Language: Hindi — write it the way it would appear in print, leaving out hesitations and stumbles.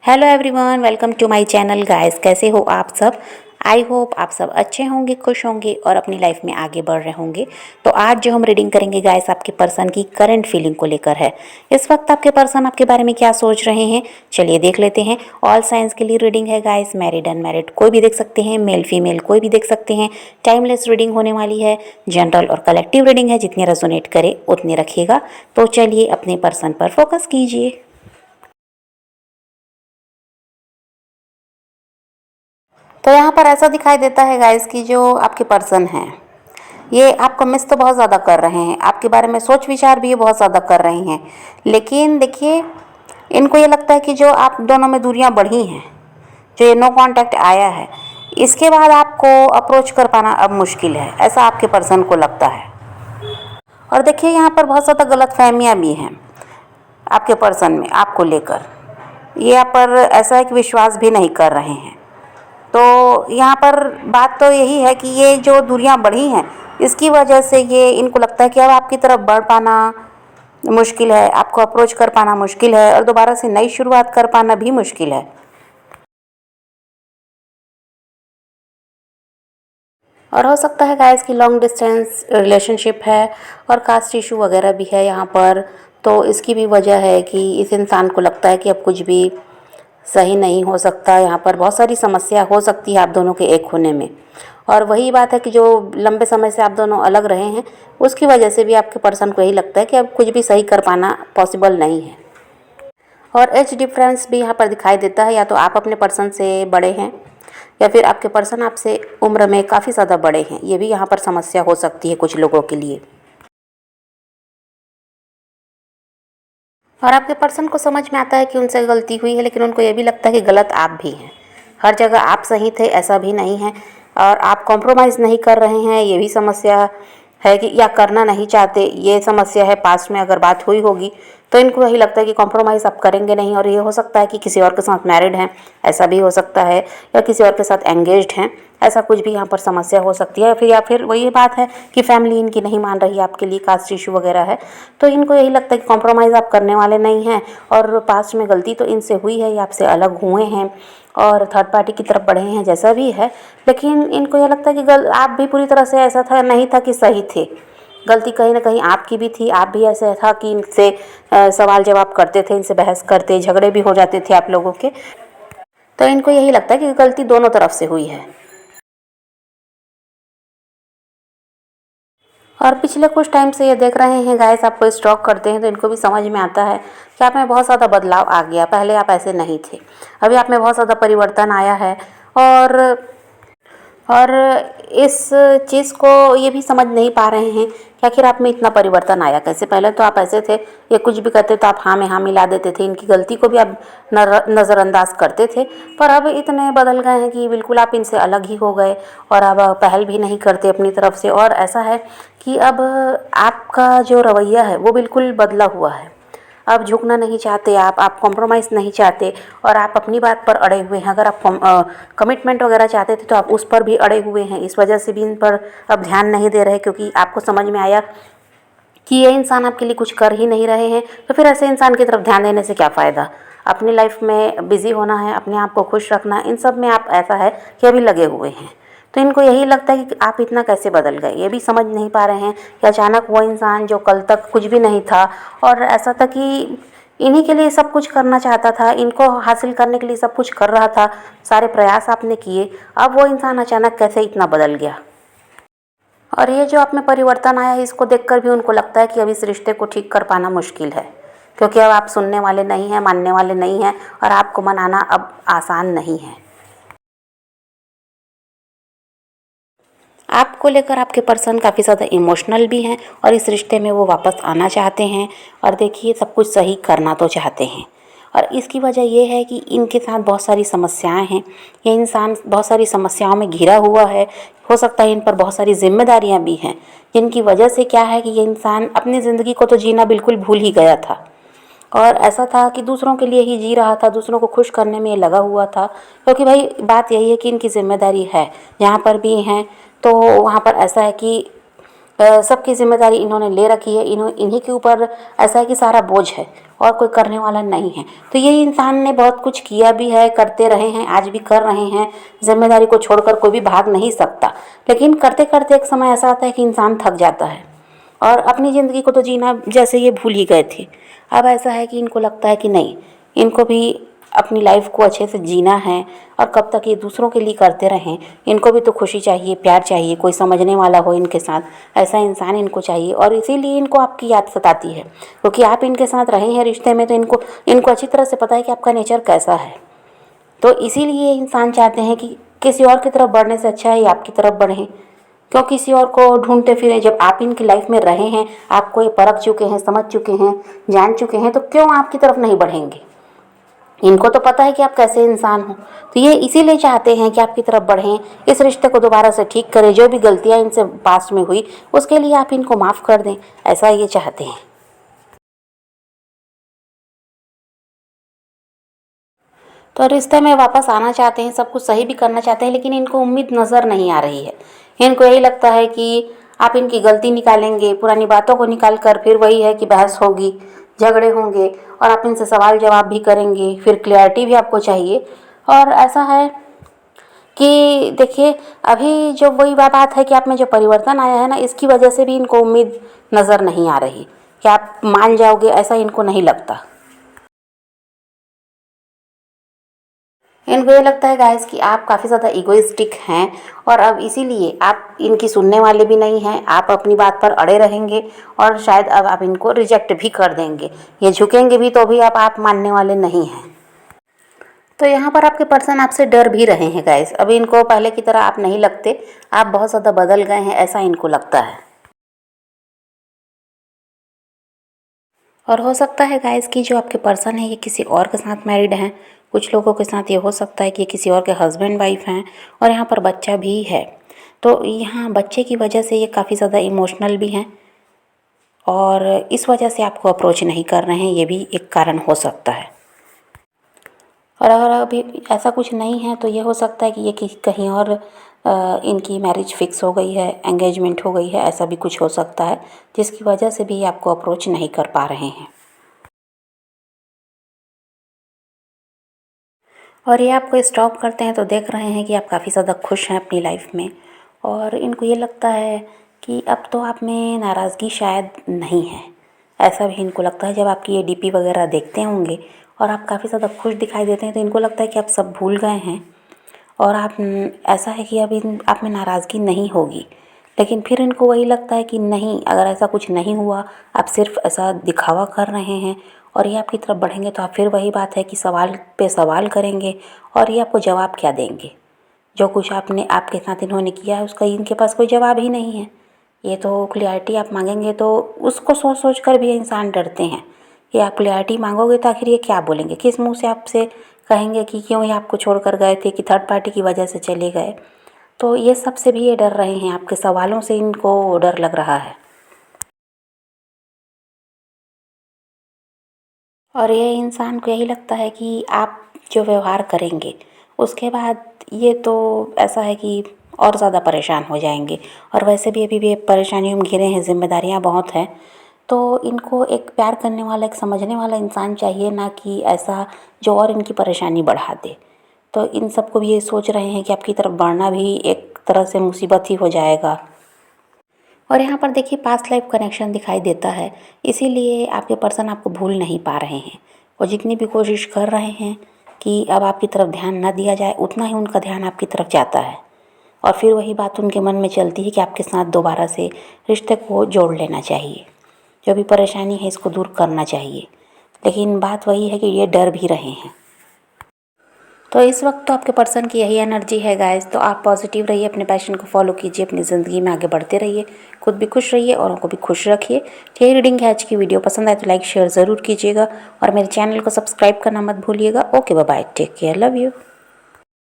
Hello everyone, welcome to my channel guys. कैसे हो आप सब? आई होप आप सब अच्छे होंगे, खुश होंगे और अपनी लाइफ में आगे बढ़ रहे होंगे। तो आज जो हम रीडिंग करेंगे गाइस, आपके पर्सन की करंट फीलिंग को लेकर है। इस वक्त आपके पर्सन आपके बारे में क्या सोच रहे हैं, चलिए देख लेते हैं। ऑल साइंस के लिए रीडिंग है गाइस, मैरिड अनमैरिड कोई भी देख सकते हैं, मेल फीमेल कोई भी देख सकते हैं। टाइमलेस रीडिंग होने वाली है, जनरल और कलेक्टिव रीडिंग है, जितने रेजोनेट करे उतने रखिएगा। तो चलिए अपने पर्सन पर फोकस कीजिए। तो यहाँ पर ऐसा दिखाई देता है गाइस कि जो आपके पर्सन हैं ये आपको मिस तो बहुत ज़्यादा कर रहे हैं, आपके बारे में सोच विचार भी ये बहुत ज़्यादा कर रहे हैं। लेकिन देखिए, इनको ये लगता है कि जो आप दोनों में दूरियाँ बढ़ी हैं, जो ये नो कांटेक्ट आया है, इसके बाद आपको अप्रोच कर पाना अब मुश्किल है, ऐसा आपके पर्सन को लगता है। और देखिए, यहाँ पर बहुत ज़्यादा गलतफहमियाँ भी हैं आपके पर्सन में आपको लेकर। ये यहाँ पर ऐसा है कि विश्वास भी नहीं कर रहे हैं। तो यहाँ पर बात तो यही है कि ये जो दूरियां बढ़ी हैं, इसकी वजह से ये इनको लगता है कि अब आपकी तरफ बढ़ पाना मुश्किल है, आपको अप्रोच कर पाना मुश्किल है और दोबारा से नई शुरुआत कर पाना भी मुश्किल है। और हो सकता है गाइस कि लॉन्ग डिस्टेंस रिलेशनशिप है और कास्ट इशू वगैरह भी है यहाँ पर। तो इसकी भी वजह है कि इस इंसान को लगता है कि अब कुछ भी सही नहीं हो सकता। यहाँ पर बहुत सारी समस्या हो सकती है आप दोनों के एक होने में। और वही बात है कि जो लंबे समय से आप दोनों अलग रहे हैं, उसकी वजह से भी आपके पर्सन को यही लगता है कि अब कुछ भी सही कर पाना पॉसिबल नहीं है। और एज डिफरेंस भी यहाँ पर दिखाई देता है, या तो आप अपने पर्सन से बड़े हैं या फिर आपके पर्सन आपसे उम्र में काफ़ी ज़्यादा बड़े हैं। ये भी यहाँ पर समस्या हो सकती है कुछ लोगों के लिए। और आपके पर्सन को समझ में आता है कि उनसे गलती हुई है, लेकिन उनको ये भी लगता है कि गलत आप भी हैं। हर जगह आप सही थे ऐसा भी नहीं है, और आप कॉम्प्रोमाइज़ नहीं कर रहे हैं, ये भी समस्या है कि या करना नहीं चाहते, ये समस्या है। पास्ट में अगर बात हुई होगी तो इनको यही लगता है कि कॉम्प्रोमाइज़ आप करेंगे नहीं, और ये हो सकता है कि किसी और के साथ मैरिड हैं, ऐसा भी हो सकता है, या किसी और के साथ एंगेज्ड हैं, ऐसा कुछ भी यहाँ पर समस्या हो सकती है। या फिर वही बात है कि फैमिली इनकी नहीं मान रही है आपके लिए, कास्ट इशू वगैरह है। तो इनको यही लगता है कि कॉम्प्रोमाइज़ आप करने वाले नहीं हैं, और पास्ट में गलती तो इनसे हुई है, ये आपसे अलग हुए हैं और थर्ड पार्टी की तरफ बढ़े हैं, जैसा भी है। लेकिन इनको यह लगता है कि आप भी पूरी तरह से ऐसा था नहीं था कि सही थे, गलती कहीं ना कहीं आपकी भी थी। आप भी ऐसा था कि इनसे सवाल जवाब करते थे, इनसे बहस करते, झगड़े भी हो जाते थे आप लोगों के। तो इनको यही लगता है कि गलती दोनों तरफ से हुई है। और पिछले कुछ टाइम से ये देख रहे हैं गाइस, आपको स्टॉक करते हैं, तो इनको भी समझ में आता है कि आप में बहुत ज़्यादा बदलाव आ गया। पहले आप ऐसे नहीं थे, अभी आप में बहुत ज़्यादा परिवर्तन आया है। और और इस चीज़ को ये भी समझ नहीं पा रहे हैं कि आखिर आप में इतना परिवर्तन आया कैसे। पहले तो आप ऐसे थे, ये कुछ भी करते तो आप हाँ में हाँ मिला देते थे, इनकी गलती को भी आप नज़रअंदाज करते थे। पर अब इतने बदल गए हैं कि बिल्कुल आप इनसे अलग ही हो गए, और अब पहल भी नहीं करते अपनी तरफ से। और ऐसा है कि अब आपका जो रवैया है वो बिल्कुल बदला हुआ है। आप झुकना नहीं चाहते, आप कॉम्प्रोमाइज़ नहीं चाहते, और आप अपनी बात पर अड़े हुए हैं। अगर आप कमिटमेंट वगैरह चाहते थे तो आप उस पर भी अड़े हुए हैं। इस वजह से भी इन पर अब ध्यान नहीं दे रहे, क्योंकि आपको समझ में आया कि ये इंसान आपके लिए कुछ कर ही नहीं रहे हैं। तो फिर ऐसे इंसान की तरफ ध्यान देने से क्या फ़ायदा। अपनी लाइफ में बिज़ी होना है, अपने आप को खुश रखना, इन सब में आप ऐसा है कि अभी लगे हुए हैं। तो इनको यही लगता है कि आप इतना कैसे बदल गए, ये भी समझ नहीं पा रहे हैं कि अचानक वो इंसान जो कल तक कुछ भी नहीं था, और ऐसा था कि इन्हीं के लिए सब कुछ करना चाहता था, इनको हासिल करने के लिए सब कुछ कर रहा था, सारे प्रयास आपने किए, अब वो इंसान अचानक कैसे इतना बदल गया। और ये जो आप में परिवर्तन आया है, इसको देखकर भी उनको लगता है कि अब इस रिश्ते को ठीक कर पाना मुश्किल है, क्योंकि अब आप सुनने वाले नहीं हैं, मानने वाले नहीं हैं, और आपको मनाना अब आसान नहीं है। आपको लेकर आपके पर्सन काफ़ी ज़्यादा इमोशनल भी हैं, और इस रिश्ते में वो वापस आना चाहते हैं, और देखिए सब कुछ सही करना तो चाहते हैं। और इसकी वजह ये है कि इनके साथ बहुत सारी समस्याएं हैं, ये इंसान बहुत सारी समस्याओं में घिरा हुआ है। हो सकता है इन पर बहुत सारी जिम्मेदारियां भी हैं, जिनकी वजह से क्या है कि ये इंसान अपनी ज़िंदगी को तो जीना बिल्कुल भूल ही गया था, और ऐसा था कि दूसरों के लिए ही जी रहा था, दूसरों को खुश करने में ये लगा हुआ था। क्योंकि भाई बात यही है कि इनकी जिम्मेदारी है, जहाँ पर भी हैं तो वहाँ पर ऐसा है कि सबकी जिम्मेदारी इन्होंने ले रखी है, इन्हीं के ऊपर ऐसा है कि सारा बोझ है और कोई करने वाला नहीं है। तो ये इंसान ने बहुत कुछ किया भी है, करते रहे हैं, आज भी कर रहे हैं। जिम्मेदारी को छोड़कर कोई भी भाग नहीं सकता, लेकिन करते करते एक समय ऐसा आता है कि इंसान थक जाता है और अपनी ज़िंदगी को तो जीना जैसे ये भूल ही गए थे। अब ऐसा है कि इनको लगता है कि नहीं, इनको भी अपनी लाइफ को अच्छे से जीना है और कब तक ये दूसरों के लिए करते रहें। इनको भी तो खुशी चाहिए, प्यार चाहिए, कोई समझने वाला हो इनके साथ, ऐसा इंसान इनको चाहिए। और इसीलिए इनको आपकी याद सताती है, क्योंकि आप इनके साथ रहे हैं रिश्ते में, तो इनको अच्छी तरह से पता है कि आपका नेचर कैसा है। तो इसीलिए इंसान चाहते हैं कि किसी और की तरफ बढ़ने से अच्छा है आपकी तरफ बढ़ें। क्यों किसी और को ढूंढते फिरें, जब आप इनकी लाइफ में रहे हैं, आपको ये परख चुके हैं, समझ चुके हैं, जान चुके हैं, तो क्यों आपकी तरफ नहीं बढ़ेंगे। इनको तो पता है कि आप कैसे इंसान हो, तो ये इसीलिए चाहते हैं कि आपकी तरफ बढ़ें, इस रिश्ते को दोबारा से ठीक करें, जो भी गलतियां इनसे पास्ट में हुई उसके लिए आप इनको माफ़ कर दें, ऐसा ये चाहते हैं। तो रिश्ते में वापस आना चाहते हैं, सब कुछ सही भी करना चाहते हैं, लेकिन इनको उम्मीद नज़र नहीं आ रही है। इनको यही लगता है कि आप इनकी गलती निकालेंगे, पुरानी बातों को निकाल कर फिर वही है कि बहस होगी, झगड़े होंगे और आप इनसे सवाल जवाब भी करेंगे, फिर क्लैरिटी भी आपको चाहिए। और ऐसा है कि देखिए, अभी जो वही बात है कि आप में जो परिवर्तन आया है ना, इसकी वजह से भी इनको उम्मीद नज़र नहीं आ रही कि आप मान जाओगे, ऐसा इनको नहीं लगता। इनको ये लगता है गाइस कि आप काफ़ी ज़्यादा इगोइस्टिक हैं और अब इसीलिए आप इनकी सुनने वाले भी नहीं हैं, आप अपनी बात पर अड़े रहेंगे और शायद अब आप इनको रिजेक्ट भी कर देंगे। ये झुकेंगे भी तो भी अब आप मानने वाले नहीं हैं। तो यहाँ पर आपके पर्सन आपसे डर भी रहे हैं गाइस। अभी इनको पहले की तरह आप नहीं लगते, आप बहुत ज़्यादा बदल गए हैं, ऐसा इनको लगता है। और हो सकता है गाइस कि जो आपके पर्सन है ये किसी और के साथ मैरिड हैं। कुछ लोगों के साथ ये हो सकता है कि ये किसी और के हस्बैंड वाइफ हैं और यहाँ पर बच्चा भी है। तो यहाँ बच्चे की वजह से ये काफ़ी ज़्यादा इमोशनल भी हैं और इस वजह से आपको अप्रोच नहीं कर रहे हैं, ये भी एक कारण हो सकता है। और अगर अभी ऐसा कुछ नहीं है तो ये हो सकता है कि ये कहीं और इनकी मैरिज फिक्स हो गई है, एंगेजमेंट हो गई है, ऐसा भी कुछ हो सकता है, जिसकी वजह से भी ये आपको अप्रोच नहीं कर पा रहे हैं। और ये आपको स्टॉक करते हैं तो देख रहे हैं कि आप काफ़ी ज़्यादा खुश हैं अपनी लाइफ में और इनको ये लगता है कि अब तो आप में नाराज़गी शायद नहीं है, ऐसा भी इनको लगता है। जब आपकी ये डीपी वगैरह देखते होंगे और आप काफ़ी ज़्यादा खुश दिखाई देते हैं तो इनको लगता है कि आप सब भूल गए हैं और आप ऐसा है कि अब आप में नाराज़गी नहीं होगी। लेकिन फिर इनको वही लगता है कि नहीं, अगर ऐसा कुछ नहीं हुआ, आप सिर्फ ऐसा दिखावा कर रहे हैं और ये आपकी तरफ बढ़ेंगे तो आप फिर वही बात है कि सवाल पे सवाल करेंगे और ये आपको जवाब क्या देंगे। जो कुछ आपने आपके साथ इन्होंने किया है उसका इनके पास कोई जवाब ही नहीं है। ये तो क्लियरिटी आप मांगेंगे तो उसको सोच सोच कर भी इंसान डरते हैं कि आप क्लियरिटी मांगोगे तो आखिर ये क्या बोलेंगे, किस मुंह से आपसे कहेंगे कि क्यों ये आपको छोड़कर गए थे, कि थर्ड पार्टी की वजह से चले गए। तो ये सब से भी ये डर रहे हैं, आपके सवालों से इनको डर लग रहा है। और ये इंसान को यही लगता है कि आप जो व्यवहार करेंगे उसके बाद ये तो ऐसा है कि और ज़्यादा परेशान हो जाएंगे और वैसे भी अभी भी ये परेशानियों में घिरे हैं, जिम्मेदारियां बहुत हैं। तो इनको एक प्यार करने वाला, एक समझने वाला इंसान चाहिए, ना कि ऐसा जो और इनकी परेशानी बढ़ा दे। तो इन सबको भी ये सोच रहे हैं कि आपकी तरफ बढ़ना भी एक तरह से मुसीबत ही हो जाएगा। और यहाँ पर देखिए पास्ट लाइफ कनेक्शन दिखाई देता है, इसीलिए आपके पर्सन आपको भूल नहीं पा रहे हैं और जितनी भी कोशिश कर रहे हैं कि अब आपकी तरफ ध्यान न दिया जाए, उतना ही उनका ध्यान आपकी तरफ जाता है और फिर वही बात उनके मन में चलती है कि आपके साथ दोबारा से रिश्ते को जोड़ लेना चाहिए, जो भी परेशानी है इसको दूर करना चाहिए। लेकिन बात वही है कि ये डर भी रहे हैं। तो इस वक्त तो आपके पर्सन की यही एनर्जी है गाइस। तो आप पॉजिटिव रहिए, अपने पैशन को फॉलो कीजिए, अपनी ज़िंदगी में आगे बढ़ते रहिए, खुद भी खुश रहिए, औरों को भी खुश रखिए। तो ये रीडिंग है आज की। वीडियो पसंद आए तो लाइक शेयर ज़रूर कीजिएगा और मेरे चैनल को सब्सक्राइब करना मत भूलिएगा। Okay bye, take care, love you.